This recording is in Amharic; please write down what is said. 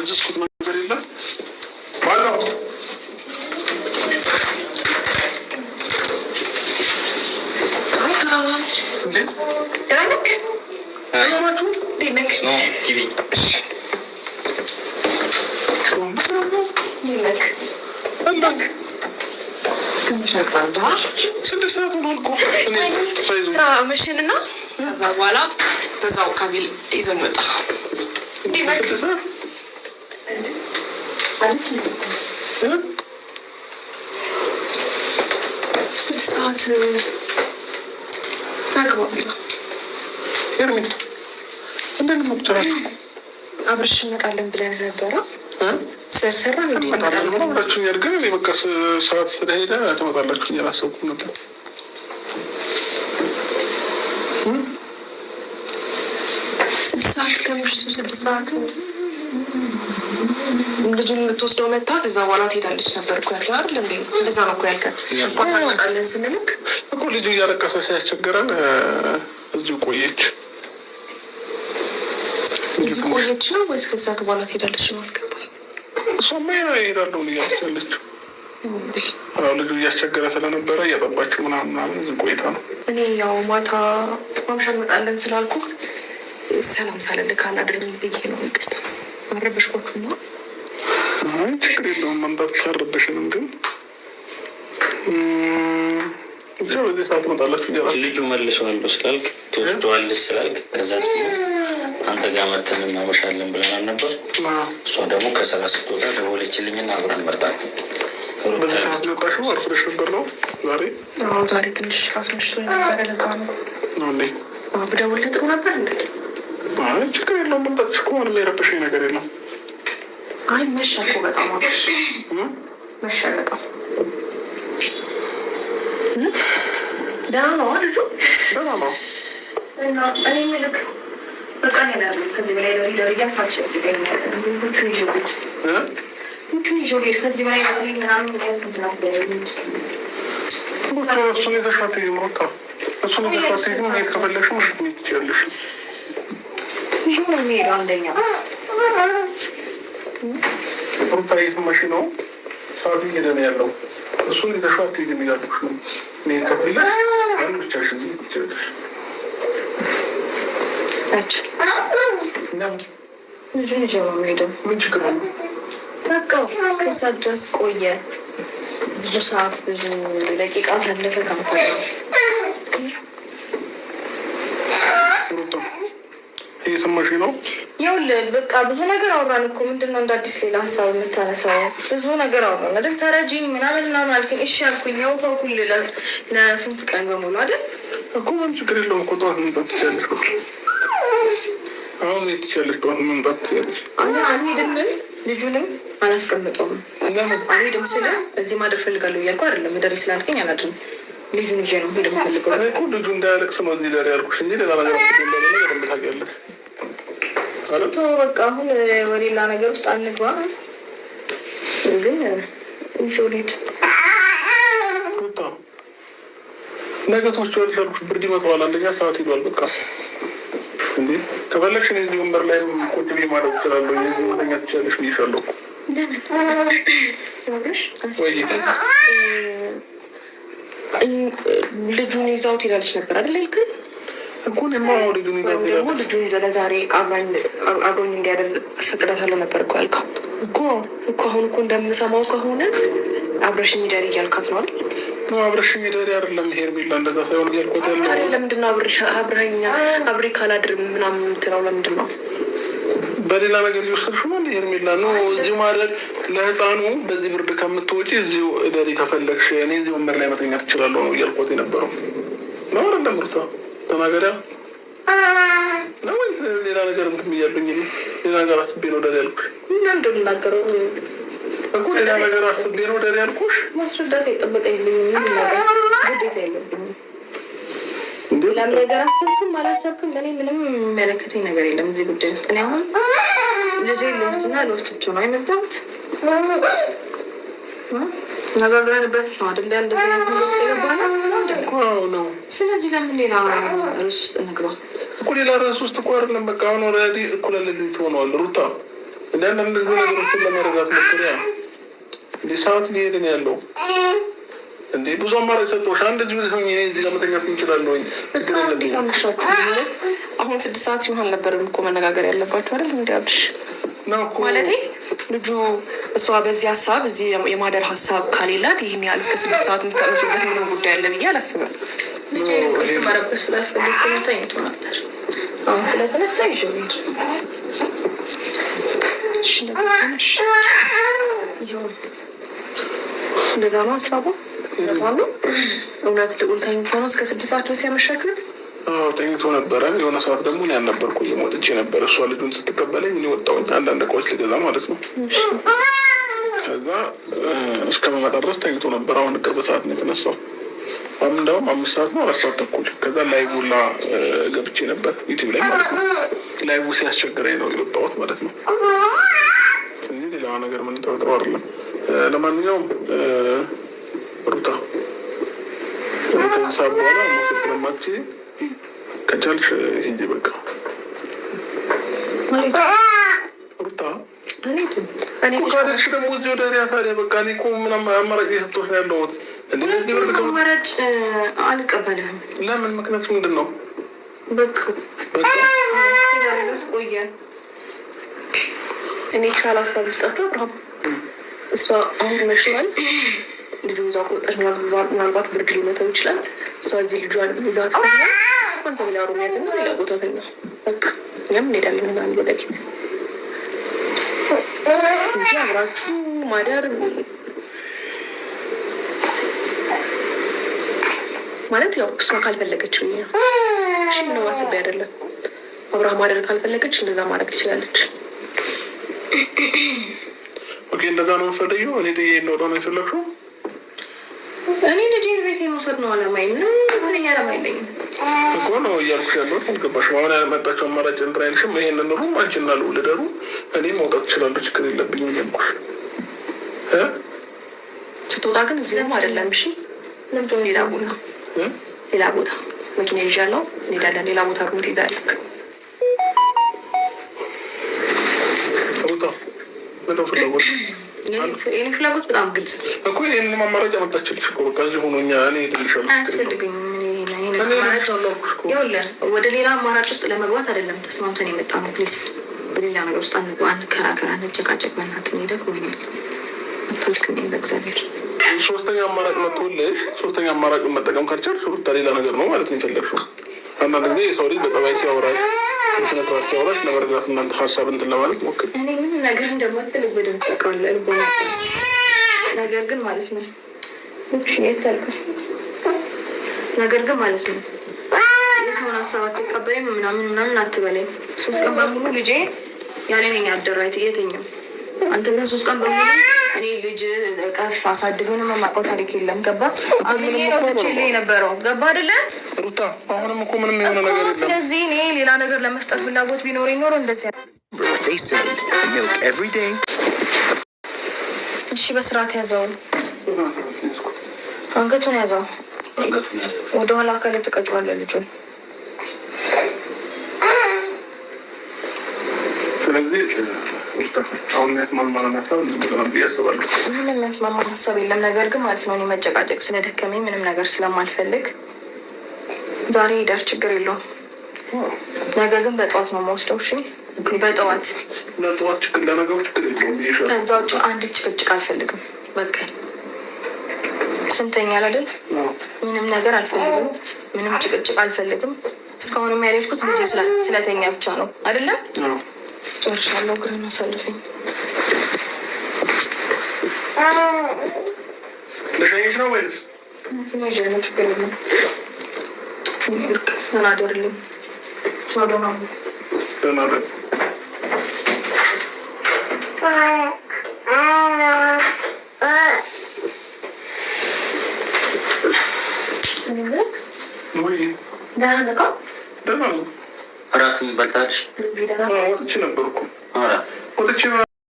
ያዘዝኩት ነገር የለም ማነው? ስድስት ሰዓት ሆኗል እኮ መሸንና ከዛ በኋላ በዛው ካቢል ይዘን ወጣ። ስድስት ሰዓት አግባቢላ ሄርሜላ እንደት ነው የምትጨራችሁ? አብረሽ እንመጣለን ብለን ነበረ ስለተሰራ ሁላችሁ ያድርገን። እኔ በቃ ሰዓት ስለሄደ ትመጣላችሁ እያላሰብኩም ነበር። ስድስት ሰዓት ከምሽቱ 6 ሰዓት ልጁን ልትወስደው መታ። ከዛ በኋላ ትሄዳለች ነበር እኮ ያልከው አይደል እንዴ? እንደዛ ነው እኮ ያልከን። እንመጣለን ስንልክ እኮ ልጁ እያለቀሰ ሲያስቸግረን እዚሁ ቆየች። እዚህ ቆየች ነው ወይስ ከዛ በኋላ ትሄዳለች ነው? አልገባኝ። እሷማ እሄዳለሁ እያለች ያለችው ልጁ እያስቸገረ ስለነበረ እያጠባችው ምናምን እዚህ ቆይታ ነው። እኔ ያው ማታ ማምሻ እንመጣለን ስላልኩ ሰላም ሳልልክ አላድርም ብዬ ነው። ይቅርታ አረበሽኳችሁ ነው። ችግር የለውም መምጣት ካረበሽንም ግን ብቻ በዚህ ሰዓት መጣላችሁ እያላችሁ ልጁ መልሰዋለሁ ስላልክ ትወስደዋለች ስላልክ ከዛ አንተ ጋር መተን እናመሻለን ብለናል ነበር። እሷ ደግሞ ከስራ ስትወጣ ደወለችልኝና አብረን መጣን። በዚህ ሰዓት መጣሽው? አርፍደሽ ነበር ነው ዛሬ? ዛሬ ትንሽ አስመሽቶ ነበረ። ለዛ ነው እንዴ? ብደውልልህ ጥሩ ነበር እንዴ? ችግር የለውም መምጣትሽ እኮ ምንም የረበሸኝ ነገር የለም። አይ መሸ እኮ በጣም አብሽ መሸ በጣም። ደህና ነው ልጁ? ደህና ነው። እና እኔ ምልክ በቃ ሄዳለሁ። ከዚህ በላይ ደሪ እያልፋቸው ይገኛል። ልጆቹን ይዤ ልሄድ ከዚህ በላይ ምናምን እሱን የተሻት ይምሮታ እሱን የተሻት ሄድ ከፈለግሽ ምሽት ሄድ ትችያለሽ። ይዤ ነው የሚሄደው። አንደኛ ሩታ እየሰማሽ ነው? ሰዓት እየሄደ ነው ያለው። እሱን የተሻት ሄድ የሚያለሽ ነው። ሄድ ከፈለግሽ አንድ ብቻሽን ትችያለሽ። ልጁን ይዤ ነው የሚሄደው። ምን ችግር አለ? በቃ እስከ ሰዓት ድረስ ቆየ። ብዙ ሰዓት ብዙ ደቂቃ ታለፈ። ከምታ እየሰማሽ ነው? ይኸውልህ በቃ ብዙ ነገር አወራን እኮ። ምንድን ነው እንደ አዲስ ሌላ ሀሳብ የምታነሳው? ብዙ ነገር አወራን አይደል? ተረጂኝ ምናምን አልከኝ። እሺ አልኩኝ። ያው ተውኩል ለስንት ቀን በሙሉ አይደል እኮ። ምን ችግር የለውም እኮ ጠዋት መምጣት ትችያለሽ። አሁን ትችያለሽ፣ ጠዋት መምጣት ትችያለሽ። አልሄድም፣ ልጁንም አላስቀምጠውም። አልሄድም ስለ እዚህ ማደር ፈልጋለሁ እያልኩ አይደለም። ደሪ ስላልከኝ አላድርም። ልጁን ይዤ ነው ሄድ የምፈልገው እኮ። ልጁ እንዳያለቅስ ነው እዚህ ደሪ ያልኩሽ እንጂ ሌላ ነገር በደንብ ታውቂያለሽ። ቶ በቃ አሁን በሌላ ነገር ውስጥ አንግባ። ግን ኢንሾሌት ነገ ሰዎች ያልኩሽ ብርድ ይመጣዋል። አንደኛ ሰዓት ይሏል። በቃ እንዴ ከፈለግሽ እኔ እዚህ ወንበር ላይ ቁጭ ብዬ ማድረግ እችላለሁ። እዚህ ወደኛ ትችላለሽ ብዬሻለሁ። ለምን ልጁን ይዛው ትሄዳለች ነበር አይደል ያልከኝ እኮ። እኔማ ልጁን ይዛው ደግሞ ልጁን ይዘህ ለዛሬ አብሮኝ እንዲያደር አስፈቅዳታለሁ ነበር እኮ ያልከው እኮ። አሁን እኮ እንደምሰማው ከሆነ አብረሽኝ ደሪ እያልካት ነው አይደል? አብረሽኝ ደሪ አይደለም ሄርሜላ፣ እንደዛ ሳይሆን እያልኩት ያለው ታዲያ ለምንድን ነው አብሬ ካላድርም ምናምን የምትለው? ለምንድን ነው በሌላ ነገር እየወሰድሽው ነው ሄርሜላ? ነው እዚሁ ማድረግ ለህፃኑ በዚህ ብርድ ከምትወጪ እዚሁ ደሪ ከፈለግሽ እኔ እዚህ ወንበር ላይ መተኛት እችላለሁ ነው እያልኩት የነበረው ነው አይደለም? ሩታ ተናገሪያ ነው ወይስ ሌላ ነገር እንትን ብያለሁኝ? ሌላ ነገር አስቤ ነው ደሪ ያልኩሽ። ምንድን ነው የምናገረው እኮ? ሌላ ነገር አስቤ ነው ደሪ ያልኩሽ። ማስረዳት አይጠበቀኝም። ግዴታ የለብኝም። ሌላም ነገር አሰብክም አላሰብክም እኔ ምንም የሚያለክተኝ ነገር የለም እዚህ ጉዳይ ውስጥ። እኔ አሁን ልጄ ልወስድና ልወስድ ብቻ ነው አይመጣሁት። ነጋግረንበት ነው አይደል? እንደዚህ ነው የገባና ነው። ስለዚህ ለምን ሌላ ርዕስ ውስጥ እንግባ እኮ? ሌላ ርዕስ ውስጥ እኮ አይደለም። በቃ አሁን ኦልሬዲ እኮ ለዚህ ትሆነዋል ሩታ። አንዳንድ ነገሮችን ለመረዳት ሞክሪያ። እንደ ሰዓት ሊሄድ ነው ያለው እንዴ ብዙ አማራጭ ሰጠሁሽ። አንድ እዚህ ሆኜ እዚህ ጋር መተኛት እንችላለን ወይ? አሁን 6 ሰዓት ሲሆን ነበር እኮ መነጋገር ያለባቸው አይደል? እንዲያብሽ ማለቴ ልጁ እሷ በዚህ ሀሳብ እዚህ የማደር ሀሳብ ካሌላት ይህን ያህል እስከ 6 ሰዓት የምታመሽበት ምንም ጉዳይ አለ ብዬ አላስብም። መረበር ስላልፈልግ ተኝቶ ነበር። አሁን ስለተነሳ ይዤው ልሄድ እንደዛ ነው ሀሳቡ። እውነት ልዑል ተኝቶ ነው እስከ 6 ሰዓት ድረስ ያመሻችሁት? ተኝቶ ነበረ። የሆነ ሰዓት ደግሞ እኔ አልነበርኩኝም፣ ወጥቼ ነበር። እሷ ልጁን ስትቀበለኝ እኔ ወጣሁኝ አንዳንድ እቃዎች ልገዛ ማለት ነው። ከዛ እስከመመጣ ድረስ ተኝቶ ነበር። አሁን ቅርብ ሰዓት ነው የተነሳው። እንደውም 5 ሰዓት ነው 4 ሰዓት ተኩል። ከዛ ላይቡላ ገብቼ ነበር ዩቲዩብ ላይ ማለት ነው። ላይቡ ሲያስቸግረኝ ነው የወጣሁት ማለት ነው እንጂ ሌላ ነገር ምን ጠርጥሮ አይደለም። ለማንኛውም ሩታ ከዚህ ሰዓት በኋላ መውሰድ ስለማትችይ ከቻልሽ ሂጂ በቃ። ሩታ እኔ ደግሞ እዚህ ወደ ሪያ ታዲያ በቃ እኔ እኮ ምንም አማራጭ የሰጠሁሽ ነው ያለሁት። አማራጭ አልቀበልህም። ለምን? ምክንያቱ ምንድን ነው? በቃ ቆየ እኔ ቻል ሀሳብ ልስጣቸው አብርሃም። እሷ አሁን መሽቷል። ልጁን እዛ ቆጣች። ምናልባት ብርድ ሊመታው ይችላል። እሷ እዚህ ልጇን ይዛት ተኛ። አንተ ሌላ ሩሚያት እና ሌላ ቦታ ተኛ። በቃ እኛም እንሄዳለን ምናምን ወደ ቤት እንጂ አብራችሁ ማደር ማለት ያው እሷ ካልፈለገች ነው። እሺ ምንም አስቤ አይደለም። አብርሃም ማደር ካልፈለገች እንደዛ ማድረግ ትችላለች። ኦኬ እንደዛ ነው የምትፈልጊው? እኔ ጥዬ እንደወጣ ነው የፈለግሽው? እኔ ልጄን ቤት የመውሰድ ነው አላማዬ። ምንም ምንኛ አላማ የለኝም እኮ ነው እያልኩሽ ያለሁት። አልገባሽም? አሁን ያመጣቸው አማራጭ እንትን አይልሽም? ይሄንን ሩም አንቺና ልዑል እደሩ፣ እኔ መውጣት እችላለሁ፣ ችግር የለብኝም እያልኩሽ። ስትወጣ ግን እዚህ ደግሞ አይደለም። እሺ ሌላ ቦታ መኪና ይዣለሁ፣ እንሄዳለን። ሌላ ቦታ ሩም ትይዛለህ። የኔ ፍላጎት በጣም ግልጽ እኮ ይህንን አማራጭ አመጣችልሽ እኮ በቃ እዚህ ሆኖ እኛ እኔ እሄድልሻለሁ። አያስፈልግም። ወደ ሌላ አማራጭ ውስጥ ለመግባት አይደለም ተስማምተን የመጣ ነው። ፕሊስ በሌላ ነገር ውስጥ አንከራከር፣ አንጨቃጨቅ። በእናትህ እኔ ደክሞኛል። አትወልክም በእግዚአብሔር። ሶስተኛ አማራጭ መጥቶልሽ ሶስተኛ አማራጭ መጠቀም ካልቻልሽ ሩታ ሌላ ነገር ነው ማለት ነው የፈለግሽው። አንዳንድ ጊዜ የሰው ልጅ በጠባይ ሲያወራሽ ስነስርዓት ሲያወራሽ ለመረዳት እናንተ ሀሳብ እንትን ለማለት ሞክር። እኔ ምንም ነገር እንደማትልግ በደንብ ታውቃለህ። ነገር ግን ማለት ነው የታልቅስ ነገር ግን ማለት ነው የሰውን ሀሳብ አትቀበይም ምናምን አትበለኝ። 3 ቀን በሙሉ ልጄ ያለኝ አደራይት እየተኛው አንተ ግን 3 ቀን በሙሉ እኔ ልጅ ቀፍ አሳድገን የማውቀው ታሪክ የለም። ገባ አግኝ ነው ትችልኝ ነበረው። ገባ አይደለ ሩታ? አሁንም እኮ ምንም የሆነ ነገር የለም። ስለዚህ እኔ ሌላ ነገር ለመፍጠር ፍላጎት ቢኖረኝ ኖሮ እንደዚህ እሺ በስርዓት ያዘው፣ አንገቱን ያዘው፣ ወደኋላ አካል ተቀጭዋለህ ልጁን። ስለዚህ አሁን የሚያስማማ ሀሳብ ያስባሉ። ምንም የሚያስማማ ሀሳብ የለም። ነገር ግን ማለት ነው እኔ መጨቃጨቅ ስለደከመኝ ምንም ነገር ስለማልፈልግ ዛሬ ሄዳር ችግር የለውም። ነገ ግን በጠዋት ነው የምወስደው። እሺ በጠዋት ችግር ለነገሩ ችግር የለውም። ከዛ ውጭ አንድ ጭቅጭቅ አልፈልግም። በቃ ስንተኛ አይደል? ምንም ነገር አልፈልግም። ምንም ጭቅጭቅ አልፈልግም። እስካሁንም ያልሄድኩት ልጅ ስለተኛ ብቻ ነው አይደለም? ጨርሻለሁ። ግርህን አሳልፈኝ። ለሸኝሽ ነው ወይስ ነው? ችግር የለም። ደህና አደርልኝ። ደህና አደር። እራት በልታለሽ? ወጥቼ ነበርኩ።